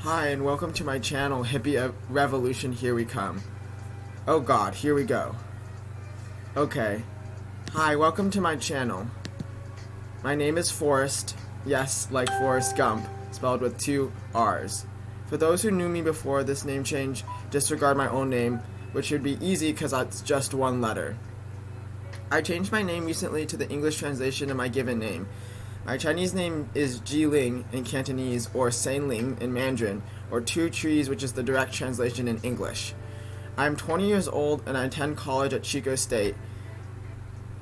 Hi, and welcome to my channel, Hippie Revolution. Here we come. Oh god, here we go. Okay. Hi, welcome to my channel. My name is Forrest. Yes, like Forrest Gump, spelled with 2 R's. For those who knew me before this name change, disregard my own name, which would be easy because it's just 1 letter. I changed my name recently to the English translation of my given name. My Chinese name is Jiling in Cantonese, or senling in Mandarin, or 2 trees, which is the direct translation in English. I am 20 years old and I attend college at Chico State.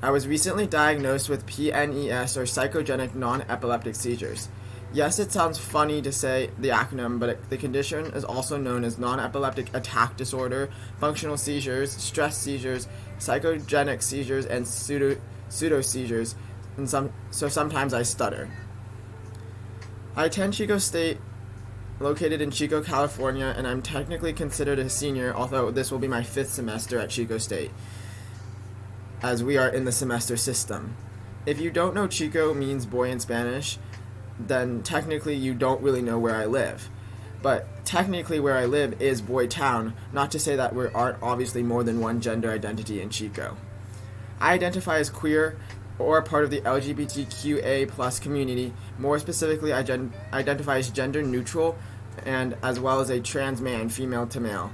I was recently diagnosed with PNES, or Psychogenic Non-epileptic Seizures. Yes, it sounds funny to say the acronym, but the condition is also known as non-epileptic attack disorder, functional seizures, stress seizures, psychogenic seizures, and pseudoseizures. So sometimes I stutter. I attend Chico State, located in Chico, California, and I'm technically considered a senior, although this will be my 5th semester at Chico State, as we are in the semester system. If you don't know Chico means boy in Spanish, then technically you don't really know where I live. But technically where I live is Boy Town, not to say that there aren't obviously more than one gender identity in Chico. I identify as queer, or part of the LGBTQA+ community. More specifically, I identify as gender neutral, and as well as a trans man, female to male.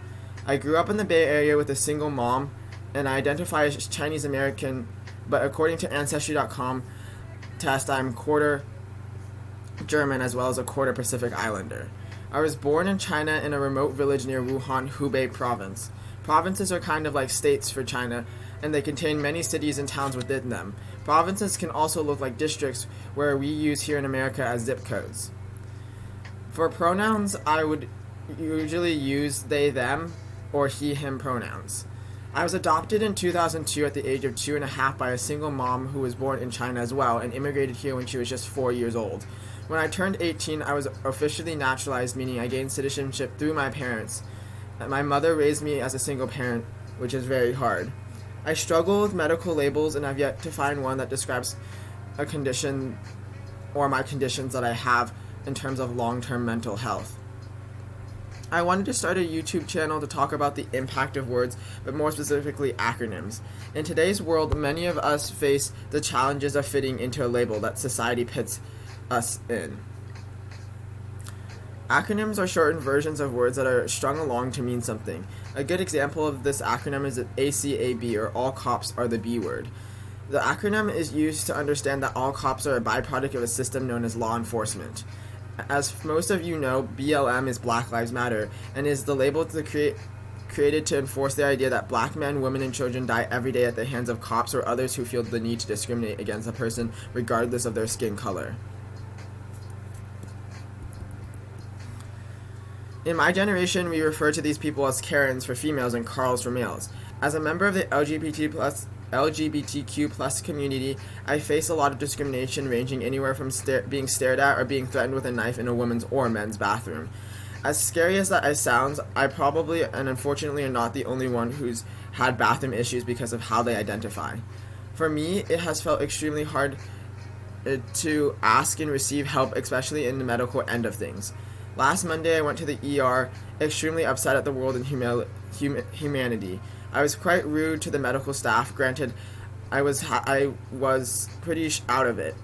I grew up in the Bay Area with a single mom, and I identify as Chinese American, but according to Ancestry.com test, I'm quarter German as well as a quarter Pacific Islander. I was born in China in a remote village near Wuhan, Hubei province. Provinces are kind of like states for China, and they contain many cities and towns within them. Provinces can also look like districts, where we use here in America as zip codes. For pronouns, I would usually use they, them, or he, him pronouns. I was adopted in 2002 at the age of 2.5 by a single mom who was born in China as well and immigrated here when she was just 4 years old. When I turned 18, I was officially naturalized, meaning I gained citizenship through my parents. My mother raised me as a single parent, which is very hard. I struggle with medical labels and I've yet to find one that describes a condition or my conditions that I have in terms of long-term mental health. I wanted to start a YouTube channel to talk about the impact of words, but more specifically acronyms. In today's world, many of us face the challenges of fitting into a label that society pits us in. Acronyms are shortened versions of words that are strung along to mean something. A good example of this acronym is ACAB, or all cops are the B word. The acronym is used to understand that all cops are a byproduct of a system known as law enforcement. As most of you know, BLM is Black Lives Matter, and is the label created to enforce the idea that black men, women, and children die every day at the hands of cops or others who feel the need to discriminate against a person regardless of their skin color. In my generation, we refer to these people as Karens for females and Carls for males. As a member of the LGBTQ+ community, I face a lot of discrimination ranging anywhere from being stared at or being threatened with a knife in a woman's or men's bathroom. As scary as that sounds, I probably and unfortunately are not the only one who's had bathroom issues because of how they identify. For me, it has felt extremely hard to ask and receive help, especially in the medical end of things. Last Monday, I went to the ER, extremely upset at the world and humanity. I was quite rude to the medical staff. Granted, I was pretty out of it.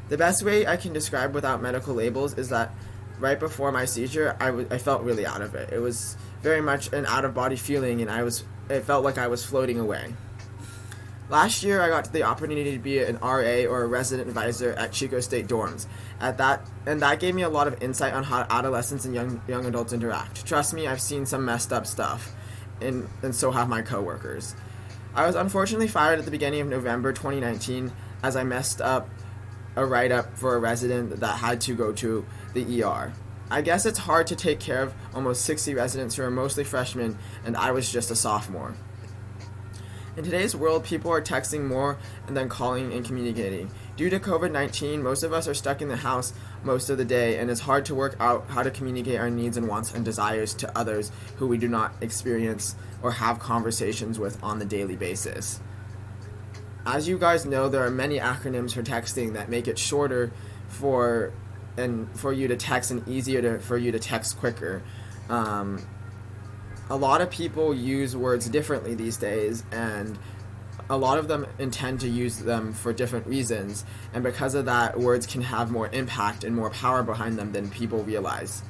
The best way I can describe without medical labels is that right before my seizure, I felt really out of it. It was very much an out-of-body feeling, and it felt like I was floating away. Last year, I got the opportunity to be an RA, or a resident advisor, at Chico State dorms. That gave me a lot of insight on how adolescents and young adults interact. Trust me, I've seen some messed up stuff, and so have my coworkers. I was unfortunately fired at the beginning of November 2019 as I messed up a write-up for a resident that had to go to the ER. I guess it's hard to take care of almost 60 residents who are mostly freshmen, and I was just a sophomore. In today's world, people are texting more and then calling and communicating. Due to COVID-19, most of us are stuck in the house most of the day, and it's hard to work out how to communicate our needs and wants and desires to others who we do not experience or have conversations with on the daily basis. As you guys know, there are many acronyms for texting that make it shorter for for you to text and easier for you to text quicker. A lot of people use words differently these days, and a lot of them intend to use them for different reasons, and because of that, words can have more impact and more power behind them than people realize.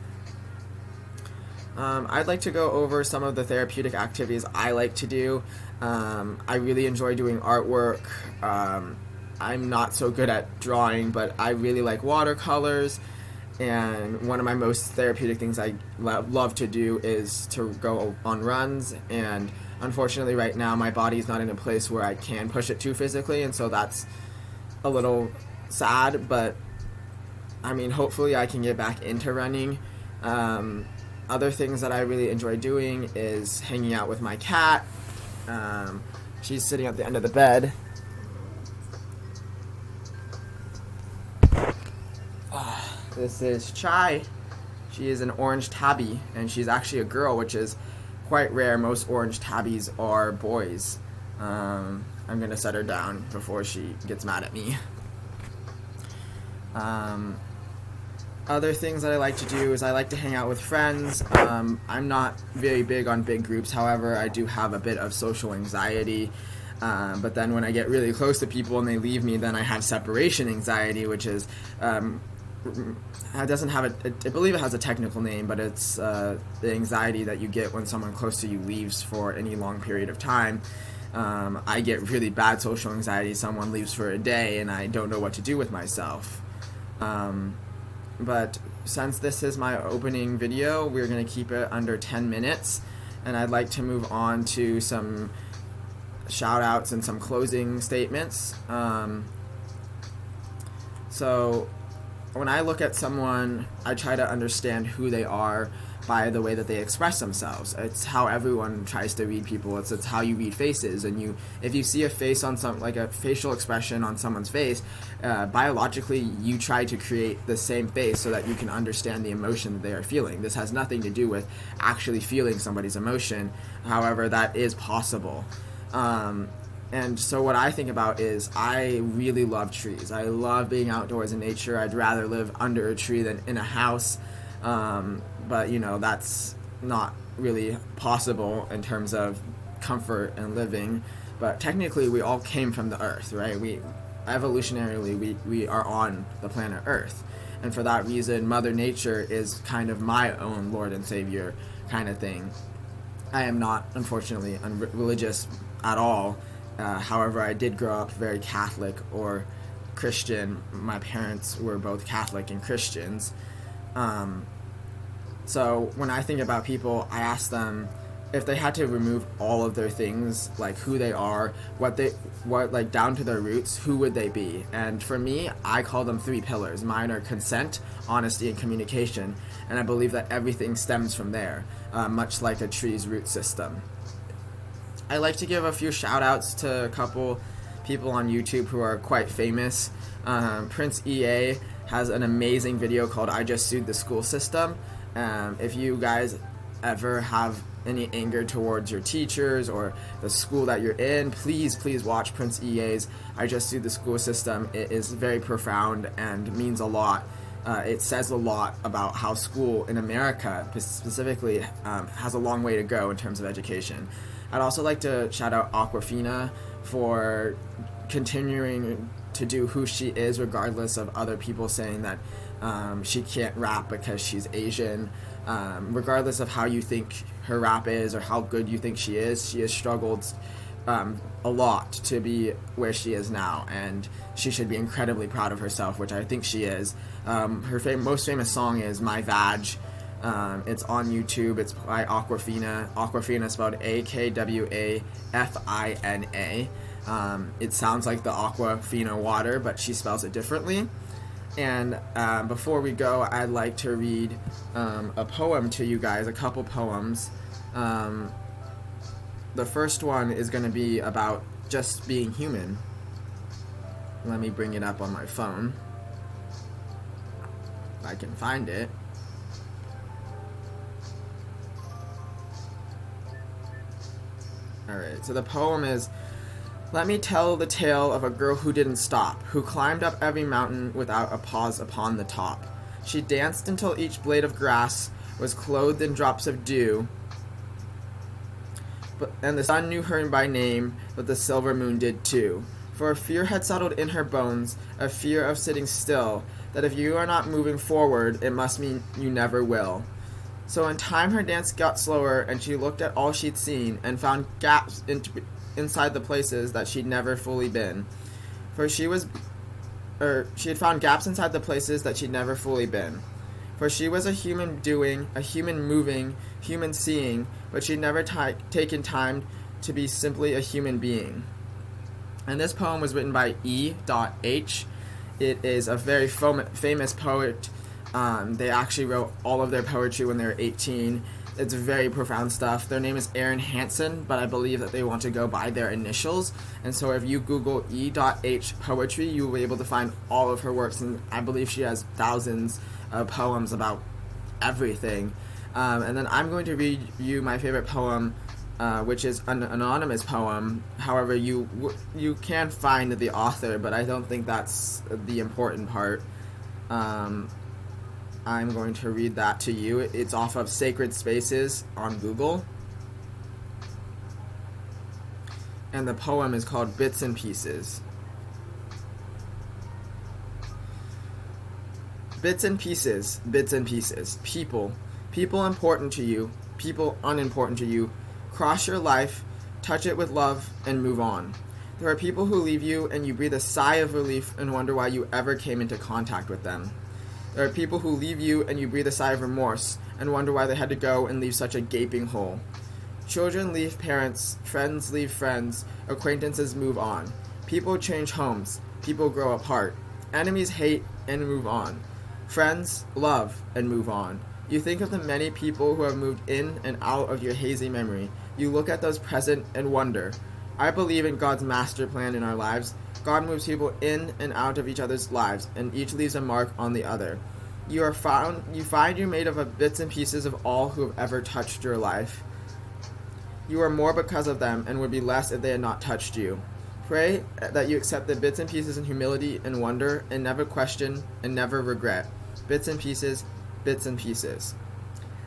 I'd like to go over some of the therapeutic activities I like to do. I really enjoy doing artwork. I'm not so good at drawing, but I really like watercolors, and one of my most therapeutic things I love to do is to go on runs, and unfortunately right now my body's not in a place where I can push it too physically, and so that's a little sad, but I mean, hopefully I can get back into running. Other things that I really enjoy doing is hanging out with my cat. She's sitting at the end of the bed. This is Chai. She is an orange tabby, and she's actually a girl, which is quite rare. Most orange tabbies are boys. I'm going to set her down before she gets mad at me. Other things that I like to do is I like to hang out with friends. I'm not very big on big groups, however, I do have a bit of social anxiety. But then when I get really close to people and they leave me, then I have separation anxiety, which is, it doesn't have I believe it has a technical name, but it's the anxiety that you get when someone close to you leaves for any long period of time. I get really bad social anxiety. Someone leaves for a day and I don't know what to do with myself. But since this is my opening video, we're going to keep it under 10 minutes, and I'd like to move on to some shout-outs and some closing statements. So when I look at someone, I try to understand who they are by the way that they express themselves. It's how everyone tries to read people. It's how you read faces, and if you see a face on like a facial expression on someone's face, biologically you try to create the same face so that you can understand the emotion that they are feeling. This has nothing to do with actually feeling somebody's emotion. However, that is possible. And so what I think about is I really love trees. I love being outdoors in nature. I'd rather live under a tree than in a house. But that's not really possible in terms of comfort and living. But technically we all came from the earth, right? Evolutionarily we are on the planet Earth, and for that reason Mother Nature is kind of my own Lord and Savior kind of thing. I am not, unfortunately, religious at all. However, I did grow up very Catholic or Christian. My parents were both Catholic and Christians. So when I think about people, I ask them if they had to remove all of their things, like who they are, what like down to their roots, who would they be? And for me, I call them 3 pillars. Mine are consent, honesty, and communication. And I believe that everything stems from there, much like a tree's root system. I like to give a few shout outs to a couple people on YouTube who are quite famous. Prince EA has an amazing video called I Just Sued the School System. If you guys ever have any anger towards your teachers or the school that you're in, please watch Prince EA's I Just Sued the School System. It is very profound and means a lot. It says a lot about how school in America specifically has a long way to go in terms of education. I'd also like to shout out Awkwafina for continuing to do who she is regardless of other people saying that she can't rap because she's Asian. Regardless of how you think her rap is or how good you think she has struggled a lot to be where she is now, and she should be incredibly proud of herself, which I think she is. Her most famous song is My Vag. It's on YouTube. It's by Awkwafina. Awkwafina is spelled Akwafina. It sounds like the Aquafina water, but she spells it differently. And before we go, I'd like to read a poem to you guys, a couple poems. The first one is going to be about just being human. Let me bring it up on my phone, if I can find it. Alright, so the poem is, let me tell the tale of a girl who didn't stop, who climbed up every mountain without a pause upon the top. She danced until each blade of grass was clothed in drops of dew, and the sun knew her by name, but the silver moon did too. For a fear had settled in her bones, a fear of sitting still, that if you are not moving forward, it must mean you never will. So in time her dance got slower, and she looked at all she'd seen, and found gaps inside the places that she'd never fully been. For she had found gaps inside the places that she'd never fully been. For she was a human doing, a human moving, human seeing, but she'd never taken time to be simply a human being. And this poem was written by E.H. It is a very famous poet. They actually wrote all of their poetry when they were 18. It's very profound stuff. Their name is Aaron Hansen, but I believe that they want to go by their initials. And so if you Google E.H. poetry, you will be able to find all of her works. And I believe she has thousands of poems about everything. And then I'm going to read you my favorite poem, which is an anonymous poem. However, you can find the author, but I don't think that's the important part. I'm going to read that to you. It's off of Sacred Spaces on Google. And the poem is called Bits and Pieces. Bits and pieces, bits and pieces. People. People important to you, people unimportant to you. Cross your life, touch it with love, and move on. There are people who leave you and you breathe a sigh of relief and wonder why you ever came into contact with them. There are people who leave you and you breathe a sigh of remorse and wonder why they had to go and leave such a gaping hole. Children leave parents, friends leave friends, acquaintances move on. People change homes, people grow apart. Enemies hate and move on. Friends love and move on. You think of the many people who have moved in and out of your hazy memory. You look at those present and wonder. I believe in God's master plan in our lives. God moves people in and out of each other's lives, and each leaves a mark on the other. You find you're made of bits and pieces of all who have ever touched your life. You are more because of them, and would be less if they had not touched you. Pray that you accept the bits and pieces in humility and wonder, and never question, and never regret. Bits and pieces, bits and pieces.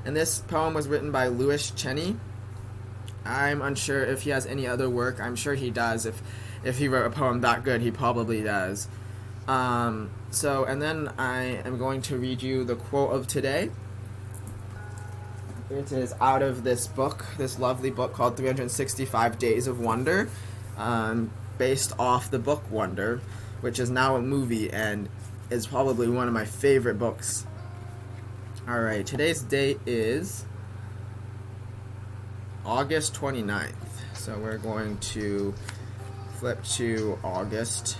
And this poem was written by Louis Cheney. I'm unsure if he has any other work. I'm sure he does. If he wrote a poem that good, he probably does. And then I am going to read you the quote of today. It is out of this book, this lovely book called 365 Days of Wonder, based off the book Wonder, which is now a movie and is probably one of my favorite books. Alright, today's date is August 29th. So we're going to flip to August.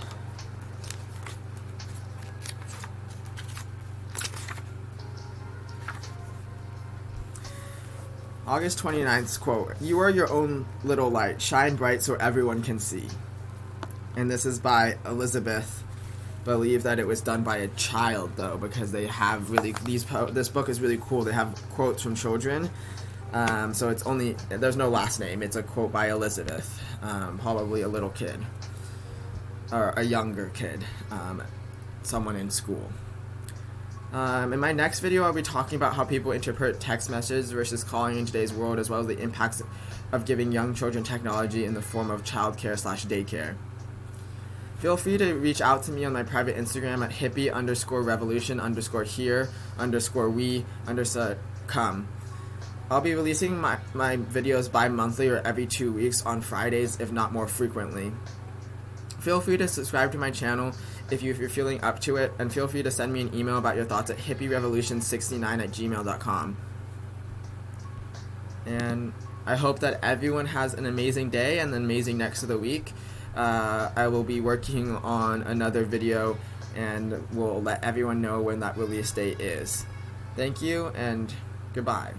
August 29th's quote, "You are your own little light, shine bright so everyone can see." And this is by Elizabeth. Believe that it was done by a child though, because they have this book is really cool. They have quotes from children. So it's there's no last name. It's a quote by Elizabeth, probably a little kid, or a younger kid, someone in school. In my next video, I'll be talking about how people interpret text messages versus calling in today's world, as well as the impacts of giving young children technology in the form of childcare/daycare. Feel free to reach out to me on my private Instagram at hippie_revolution_here_we_come. I'll be releasing my videos bi-monthly or every 2 weeks on Fridays, if not more frequently. Feel free to subscribe to my channel if you're feeling up to it, and feel free to send me an email about your thoughts at hippierevolution69@gmail.com. And I hope that everyone has an amazing day and an amazing next of the week. I will be working on another video, and we'll let everyone know when that release date is. Thank you, and goodbye.